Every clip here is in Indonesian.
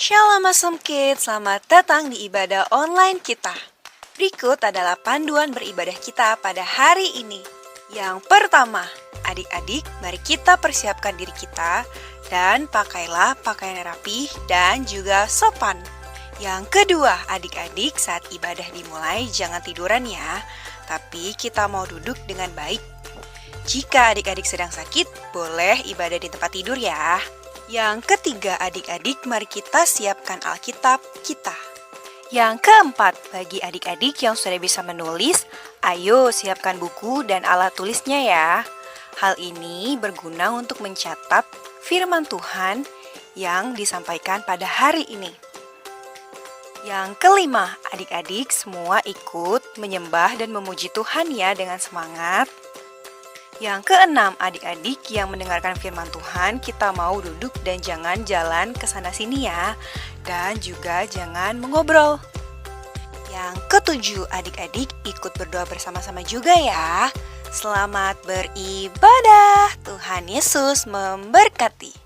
Shalom Awesome Kids, selamat datang di ibadah online kita. Berikut adalah panduan beribadah kita pada hari ini. Yang pertama, adik-adik, mari kita persiapkan diri kita dan pakailah pakaian rapi dan juga sopan. Yang kedua, adik-adik, saat ibadah dimulai jangan tiduran ya, tapi kita mau duduk dengan baik. Jika adik-adik sedang sakit, boleh ibadah di tempat tidur ya. Yang ketiga, adik-adik, mari kita siapkan Alkitab kita. Yang keempat, bagi adik-adik yang sudah bisa menulis, ayo siapkan buku dan alat tulisnya ya. Hal ini berguna untuk mencatat firman Tuhan yang disampaikan pada hari ini. Yang kelima, adik-adik semua ikut menyembah dan memuji Tuhan ya dengan semangat. Yang keenam, adik-adik yang mendengarkan firman Tuhan, kita mau duduk dan jangan jalan ke sana sini ya. Dan juga jangan mengobrol. Yang ketujuh, adik-adik ikut berdoa bersama-sama juga ya. Selamat beribadah. Tuhan Yesus memberkati.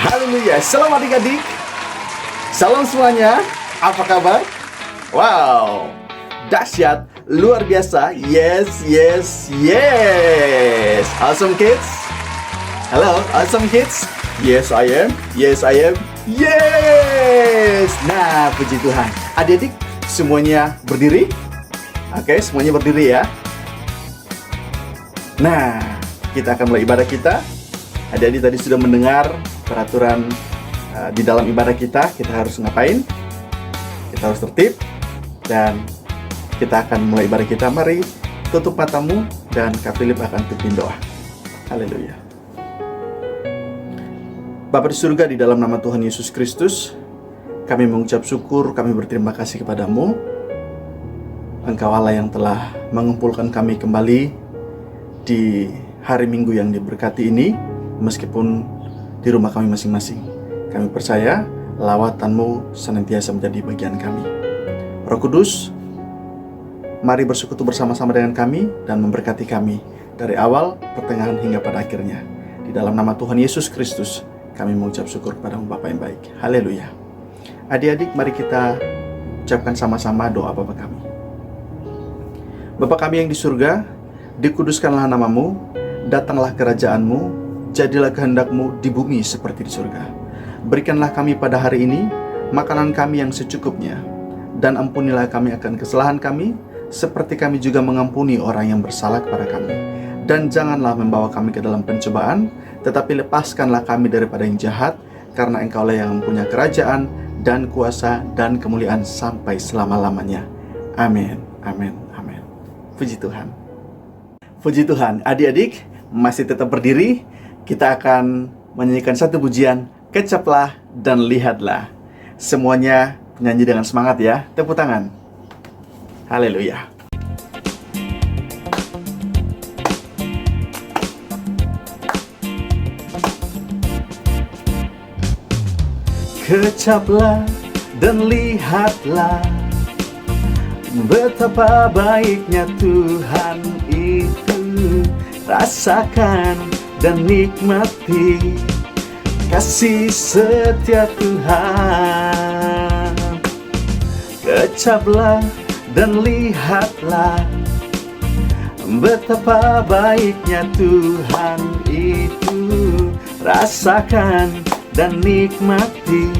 Haleluya, salam adik-adik. Salam semuanya, apa kabar? Wow, dahsyat, luar biasa. Yes. Awesome kids. Hello, awesome kids. Yes, I am. Yes. Nah, puji Tuhan. Adik-adik, semuanya berdiri? Oke, semuanya berdiri ya. Nah, kita akan mulai ibadah kita. Adik-adik tadi sudah mendengar peraturan di dalam ibadah kita harus ngapain? Kita harus tertib dan kita akan mulai ibadah kita. Mari tutup matamu dan Kak Philip akan pimpin doa. Haleluya. Bapa di surga, di dalam nama Tuhan Yesus Kristus, kami mengucap syukur, kami berterima kasih kepadamu. Engkau Allah yang telah mengumpulkan kami kembali di hari Minggu yang diberkati ini, meskipun di rumah kami masing-masing. Kami percaya lawatan-Mu senantiasa menjadi bagian kami. Roh Kudus, mari bersekutu bersama-sama dengan kami dan memberkati kami dari awal, pertengahan hingga pada akhirnya. Di dalam nama Tuhan Yesus Kristus, kami mengucap syukur kepada-Mu Bapa yang baik. Haleluya. Adik-adik, mari kita ucapkan sama-sama doa Bapa kami. Bapa kami yang di surga, dikuduskanlah nama-Mu, datanglah kerajaan-Mu, jadilah kehendak-Mu di bumi seperti di surga. Berikanlah kami pada hari ini makanan kami yang secukupnya, dan ampunilah kami akan kesalahan kami, seperti kami juga mengampuni orang yang bersalah kepada kami. Dan janganlah membawa kami ke dalam pencobaan, tetapi lepaskanlah kami daripada yang jahat, karena Engkau-lah yang mempunyai kerajaan dan kuasa dan kemuliaan sampai selama-lamanya. Amin. Puji Tuhan. Adik-adik masih tetap berdiri. Kita akan menyanyikan satu pujian, Kecaplah dan Lihatlah. Semuanya nyanyi dengan semangat ya. Tepuk tangan. Haleluya. Kecaplah dan lihatlah betapa baiknya Tuhan itu. Rasakan dan nikmati kasih setia Tuhan. Kecaplah dan lihatlah betapa baiknya Tuhan itu. Rasakan dan nikmati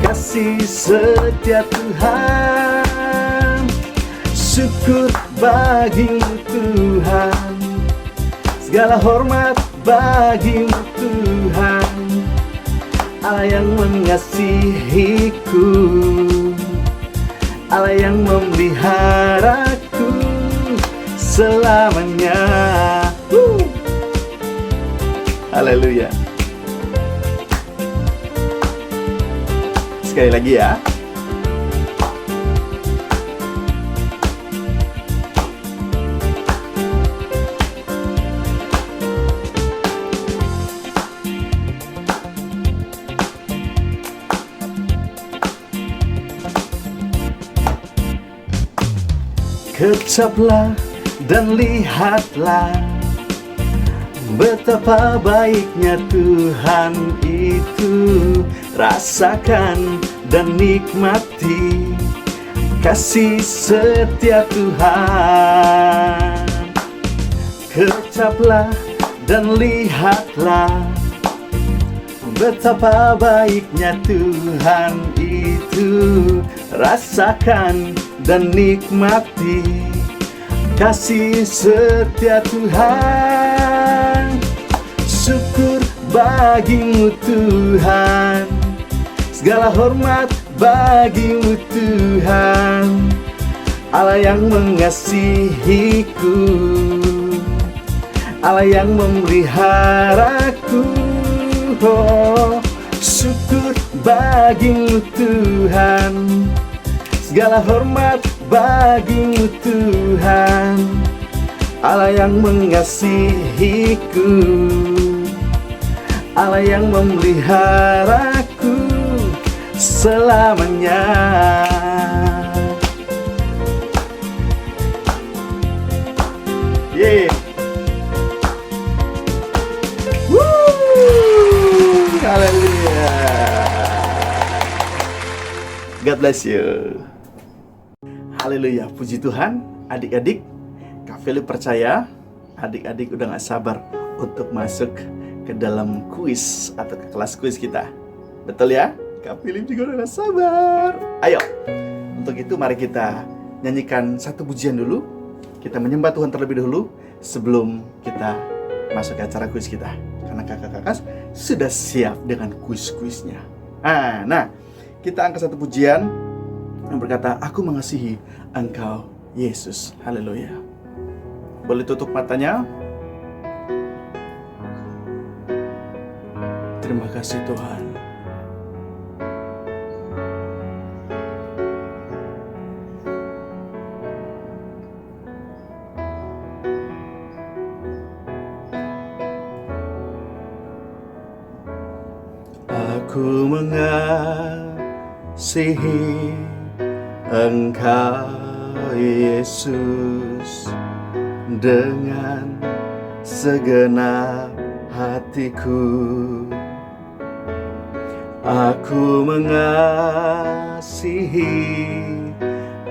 kasih setia Tuhan. Syukur bagi-Mu Tuhan, segala hormat bagi-Mu Tuhan, Allah yang mengasihiku. Allah yang memeliharaku selamanya. Haleluya. Sekali lagi ya. Kecaplah dan lihatlah betapa baiknya Tuhan itu. Rasakan dan nikmati kasih setia Tuhan. Kecaplah dan lihatlah betapa baiknya Tuhan itu. Rasakan dan nikmati kasih setia Tuhan. Syukur bagimu Tuhan, segala hormat bagimu Tuhan. Allah yang mengasihiku, Allah yang memeliharaku. Oh, syukur bagimu Tuhan, segala hormat bagimu Tuhan. Allah yang mengasihiku, Allah yang memeliharaku selamanya. Yeah. Woo! Haleluya. God bless you. Haleluya, puji Tuhan. Adik-adik, Kak Philip percaya adik-adik udah gak sabar untuk masuk ke dalam kuis atau ke kelas kuis kita. Betul ya? Kak Philip juga udah gak sabar. Ayo, untuk itu mari kita nyanyikan satu pujian dulu. Kita menyembah Tuhan terlebih dahulu sebelum kita masuk ke acara kuis kita. Karena kakak-kakak sudah siap dengan kuis-kuisnya. Nah, kita angkat satu pujian yang berkata, aku mengasihi Engkau Yesus. Haleluya. Boleh tutup matanya. Terima kasih Tuhan. Aku mengasihi Engkau Yesus dengan segenap hatiku. Aku mengasihi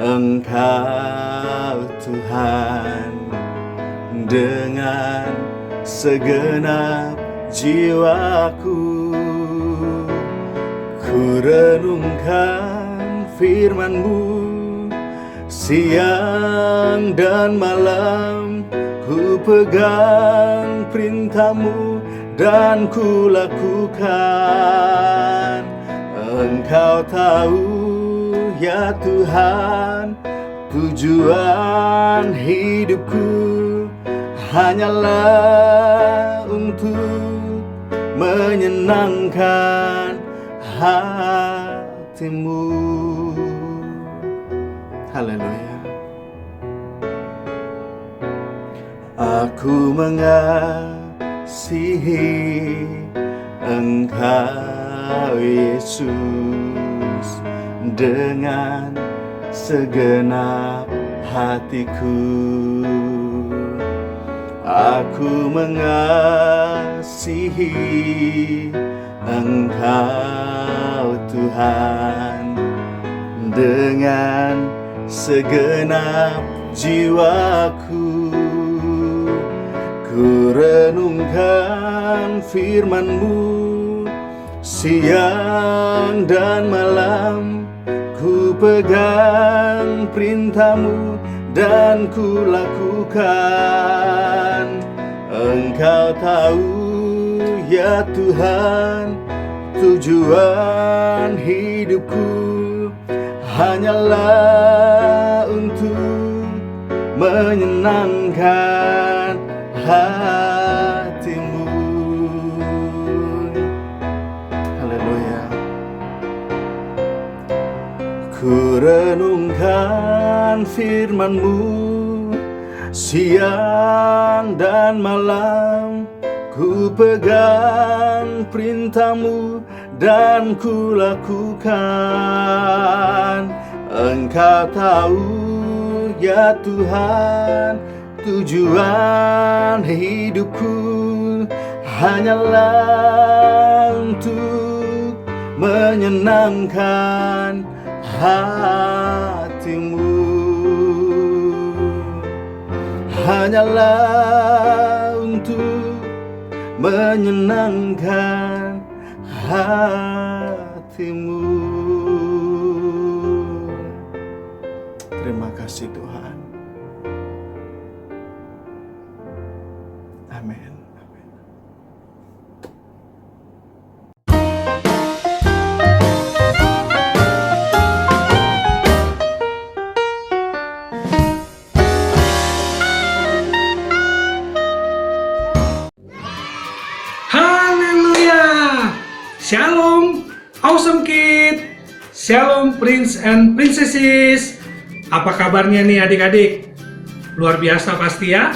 Engkau Tuhan dengan segenap jiwaku. Ku renungkan firman-Mu siang dan malam, ku pegang perintah-Mu dan ku lakukan. Engkau tahu ya Tuhan, tujuan hidupku hanyalah untuk menyenangkan hati-Mu. Haleluya. Aku mengasihi Engkau Yesus dengan segenap hatiku. Aku mengasihi Engkau Tuhan dengan segenap jiwaku. Ku renungkan firman-Mu siang dan malam, ku pegang perintah-Mu dan ku lakukan. Engkau tahu ya Tuhan, tujuan hidupku hanyalah untuk menyenangkan hatimu. Haleluya. Ku renungkan firman-Mu siang dan malam, ku pegang perintah-Mu dan ku lakukan. Engkau tahu ya Tuhan, tujuan hidupku hanyalah untuk menyenangkan hatimu. Hanyalah untuk menyenangkan hatimu. Terima kasih Tuhan. Amin. Haleluya! Shalom, awesome kid! Shalom Prince and Princesses! Apa kabarnya nih adik-adik? Luar biasa pasti ya?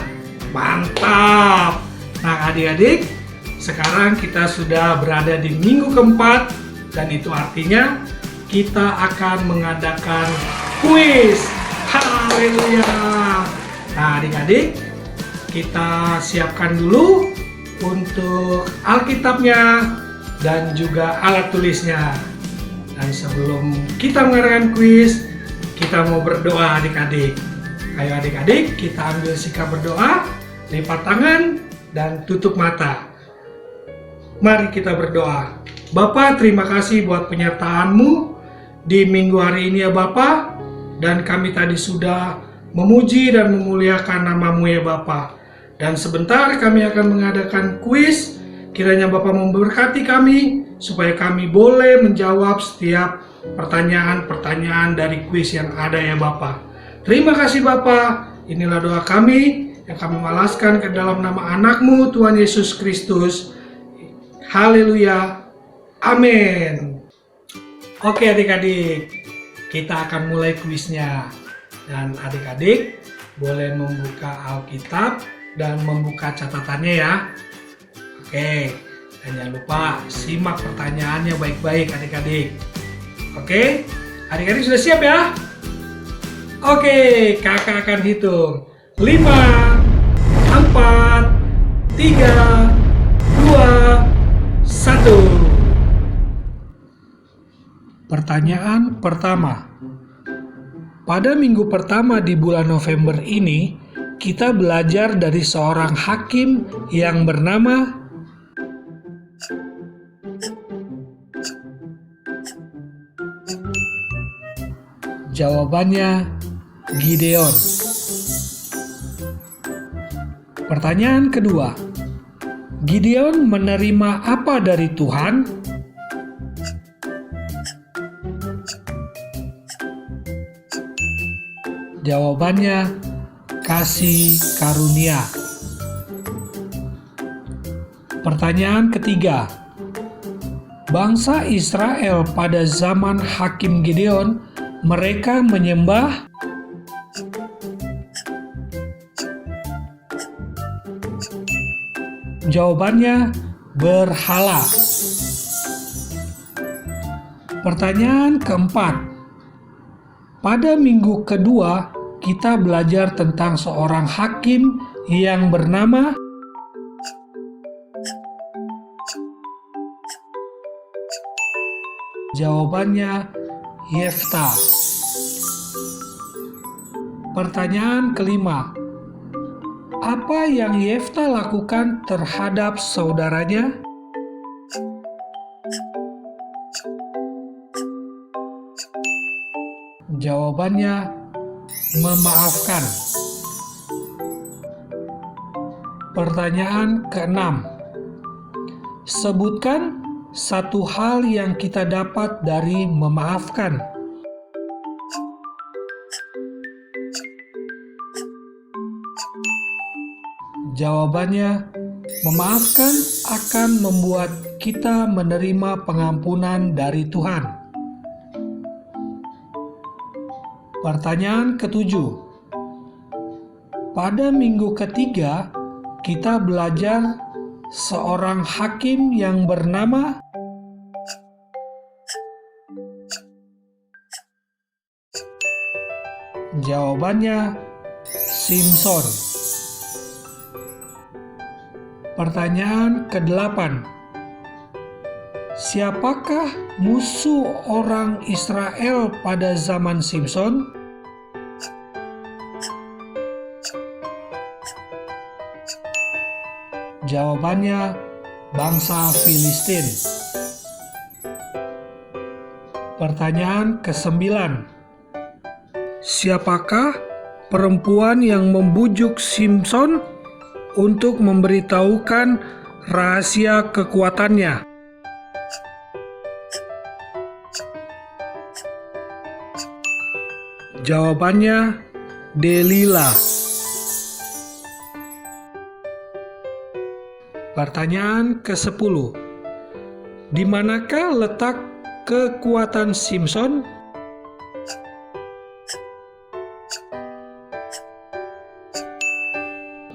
Mantap! Nah adik-adik, sekarang kita sudah berada di minggu keempat, dan itu artinya kita akan mengadakan kuis. Haleluya! Nah adik-adik, kita siapkan dulu untuk Alkitabnya dan juga alat tulisnya. Dan sebelum kita mengadakan kuis, kita mau berdoa adik-adik. Ayo adik-adik, kita ambil sikap berdoa, lipat tangan dan tutup mata. Mari kita berdoa. Bapa, terima kasih buat penyertaan-Mu di minggu hari ini ya Bapa. Dan kami tadi sudah memuji dan memuliakan nama-Mu ya Bapa. Dan sebentar kami akan mengadakan kuis. Kiranya Bapa memberkati kami supaya kami boleh menjawab setiap pertanyaan-pertanyaan dari kuis yang ada ya Bapa. Terima kasih Bapa. Inilah doa kami yang kami malaskan ke dalam nama anak-Mu Tuhan Yesus Kristus. Haleluya. Amin. Oke adik-adik, kita akan mulai kuisnya. Dan adik-adik boleh membuka Alkitab dan membuka catatannya ya. Oke, dan jangan lupa simak pertanyaannya baik-baik adik-adik. Oke, adik-adik sudah siap ya? Oke, kakak akan hitung 5, 4, 3, 2, 1. Pertanyaan pertama. Pada minggu pertama di bulan November ini, kita belajar dari seorang hakim yang bernama Jawabannya Gideon. Pertanyaan kedua. Gideon menerima apa dari Tuhan? Jawabannya kasih karunia. Pertanyaan ketiga. Bangsa Israel pada zaman Hakim Gideon, mereka menyembah Jawabannya berhala. Pertanyaan keempat. Pada minggu kedua, kita belajar tentang seorang hakim yang bernama Jawabannya Yefta. Pertanyaan kelima. Apa yang Yefta lakukan terhadap saudaranya? Jawabannya memaafkan. Pertanyaan keenam. Sebutkan satu hal yang kita dapat dari memaafkan. Jawabannya, memaafkan akan membuat kita menerima pengampunan dari Tuhan. Pertanyaan ketujuh. Pada minggu ketiga, kita belajar seorang hakim yang bernama Jawabannya, Simson. Pertanyaan ke-8. Siapakah musuh orang Israel pada zaman Simson? Jawabannya, bangsa Filistin. Pertanyaan ke-9. Siapakah perempuan yang membujuk Simson untuk memberitahukan rahasia kekuatannya? Jawabannya, Delila. Pertanyaan ke-10. Di manakah letak kekuatan Simson?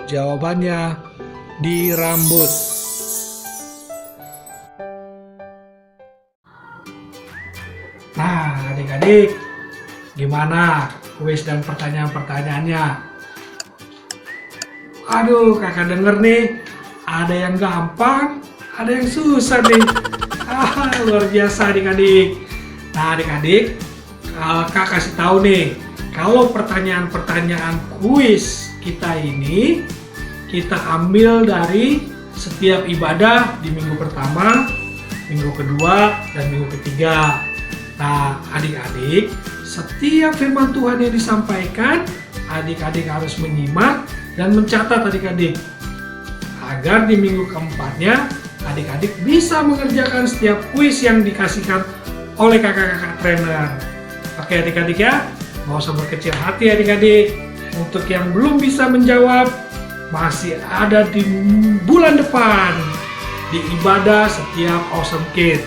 Jawabannya, di rambut. Nah, adik-adik, gimana kuis dan pertanyaan-pertanyaannya? Aduh, kakak denger nih, ada yang gampang, ada yang susah nih. Luar biasa adik-adik. Nah, adik-adik, kak kasih tahu nih, kalau pertanyaan-pertanyaan kuis kita ini kita ambil dari setiap ibadah di minggu pertama, minggu kedua, dan minggu ketiga. Nah, adik-adik, setiap firman Tuhan yang disampaikan, adik-adik harus menyimak dan mencatat adik-adik. Agar di minggu keempatnya, adik-adik bisa mengerjakan setiap kuis yang dikasihkan oleh kakak-kakak trainer. Oke adik-adik ya, nggak usah berkecil hati adik-adik. Untuk yang belum bisa menjawab, masih ada di bulan depan di ibadah setiap Awesome Kid.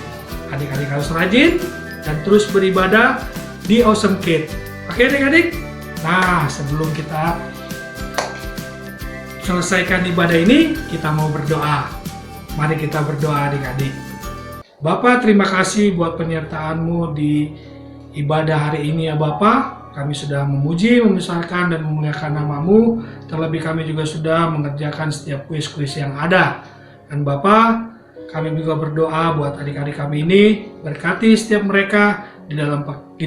Adik-adik harus rajin dan terus beribadah di Awesome Kid. Oke adik-adik? Nah, sebelum kita selesaikan ibadah ini, kita mau berdoa. Mari kita berdoa adik-adik. Bapak, terima kasih buat penyertaan-Mu di ibadah hari ini ya Bapak. Kami sudah memuji, membesarkan, dan memuliakan nama-Mu. Terlebih kami juga sudah mengerjakan setiap kuis-kuis yang ada. Dan Bapak, kami juga berdoa buat adik-adik kami ini. Berkati setiap mereka di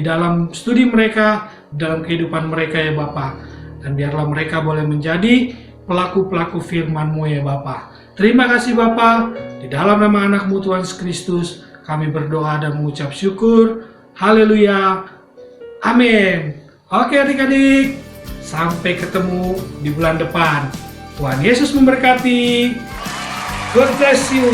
dalam studi mereka, di dalam kehidupan mereka ya Bapak. Dan biarlah mereka boleh menjadi pelaku-pelaku firman-Mu ya Bapak. Terima kasih Bapak. Di dalam nama anak-Mu Tuhan Yesus Kristus, kami berdoa dan mengucap syukur. Haleluya. Amin. Oke adik-adik, sampai ketemu di bulan depan. Tuhan Yesus memberkati. God bless you.